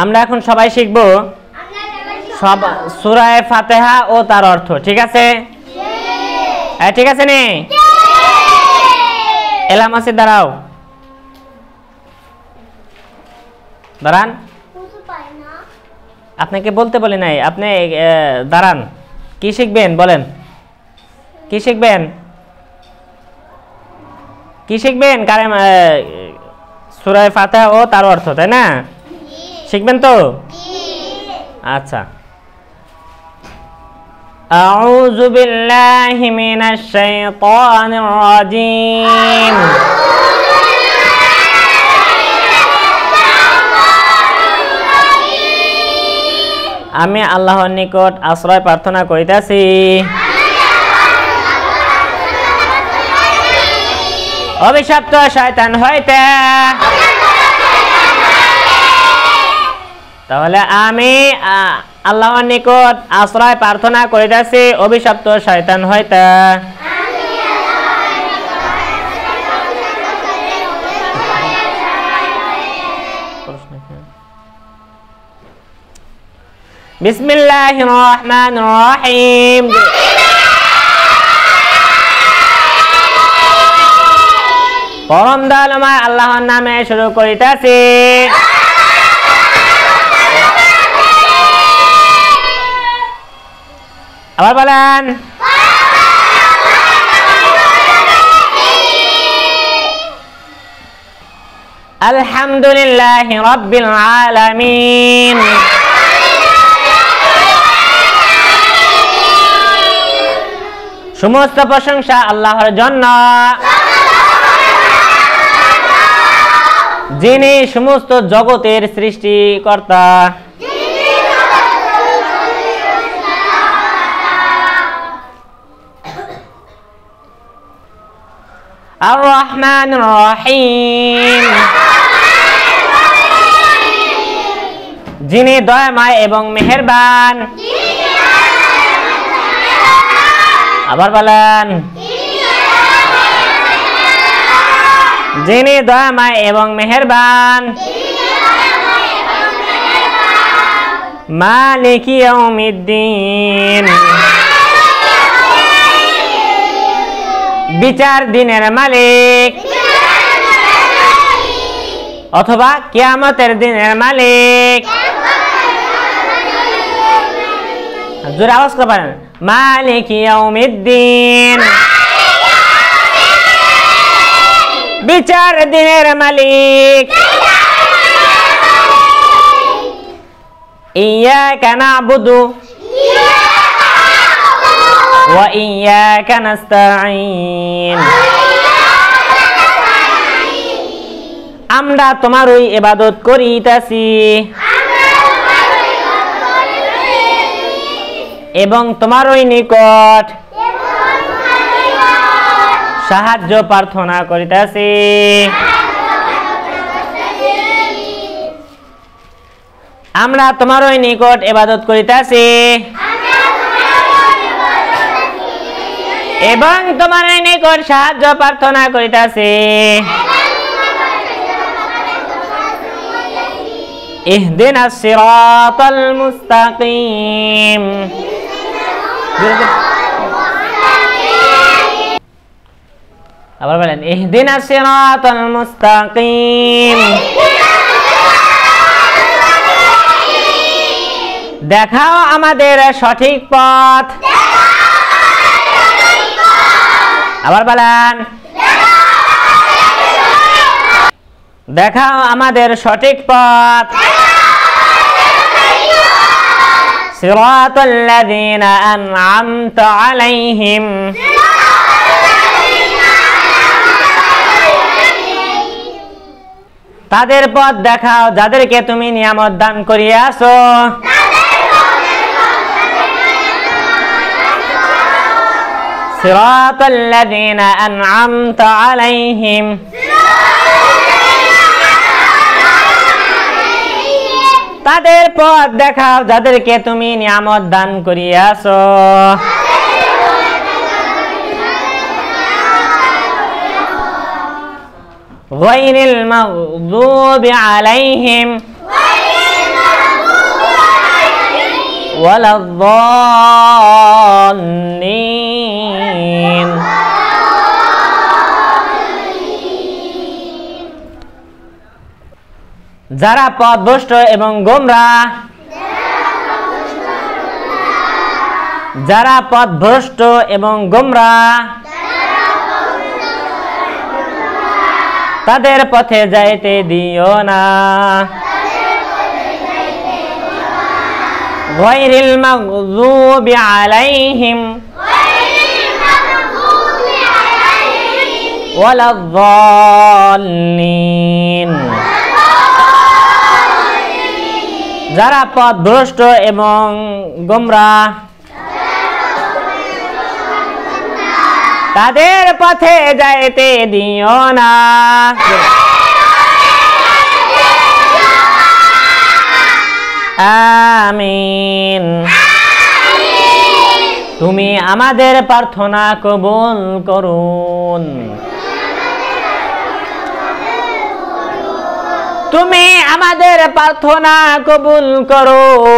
আমরা এখন সবাই শিখব সব সূরা ফাতিহা ও তার অর্থ। ঠিক আছে? ঠিক আছে নে? এলাম আছে, দাঁড়াও, দাঁড়ান। আপনাকে বলতে বলি নাই, আপনি দাঁড়ান। কি শিখবেন বলেন? কি শিখবেন? কি শিখবেন? কারণ সূরা ফাতিহা ও তার অর্থ, তাই না? শিখবেন তো? আচ্ছা। আউযু বিল্লাহি মিনাশ শাইতানির রাজীম। আমি আল্লাহর নিকট আশ্রয় প্রার্থনা করিতেছি অভিশপ্ত শয়তান হইতে। তাহলে আমি আল্লাহর নিকট আশ্রয় প্রার্থনা করিতেছি অভিশপ্ত শয়তান হইতে। বিসমিল্লাহির রহমানির রহিম। পরম দয়ালুময় আল্লাহর নামে শুরু করিতেছি। আবার বলেন। আলহামদুলিল্লাহি রাব্বিল আলামিন। সমস্ত প্রশংসা আল্লাহর জন্য, যিনি সমস্ত জগতের সৃষ্টিকর্তা। আর রহমানির রহিম, যিনি দয়াময় এবং মেহেরবান। আবার বলেন। যিনি দয়াময় এবং মেহেরবান। মালিকি ইয়াউমিদ্দিন, বিচার দিনের মালিক অথবা কিয়ামতের দিনের মালিক। জোরে আওয়াজ করে বলেন। মালিকি ইয়াউমিদ্দিন, বিচার দিনের মালিক। ইয়াকা না'বুদু ওয়া ইয়াকা নাস্তাঈন। আমরা তোমারই ইবাদত করিতেছি এবং তোমারই নিকট সাহায্য প্রার্থনা করিতেছি। আমরা তোমারই নিকট ইবাদত করিতেছি এবং তোমারই নিকট সাহায্য প্রার্থনা করিতেছি। ইহদিনাস সিরাতাল মুস্তাকিম। আবার বলেন। ইহদিনাস সিরাতাল মুস্তাকিম। দেখাও আমাদের সঠিক পথ। আবার বলেন। দেখাও আমাদের সঠিক পথ। সিরাতাল্লাযীনা আন'আমতা আলাইহিম, তাদের পথ দেখাও যাদেরকে তুমি নিয়ামত দান করিয়াছো। সিরাতাল্লাযীনা আন'আমতা আলাইহিম, তাদের পথ দেখাও যাদেরকে তুমি নিয়ামত দান করিয়াছো। গায়রিল মাগদুবি আলাইহিম ওয়ালাদ-দাল্লিন। যারা পথভ্রষ্ট এবং গোমরাহ, যারা পথভ্রষ্ট এবং গোমরাহ, তাদের পথে যাইতে দিও না। গায়রিল মাগযুবি আলাইহিম ওয়ালাদ-দাল্লিন। যারা পথভ্রষ্ট এবং গোমরাহ, তাদের পথে যাইতে দিও না। আমিন। তুমি আমাদের প্রার্থনা কবুল করুন। তুমি আমাদের প্রার্থনা কবুল করো।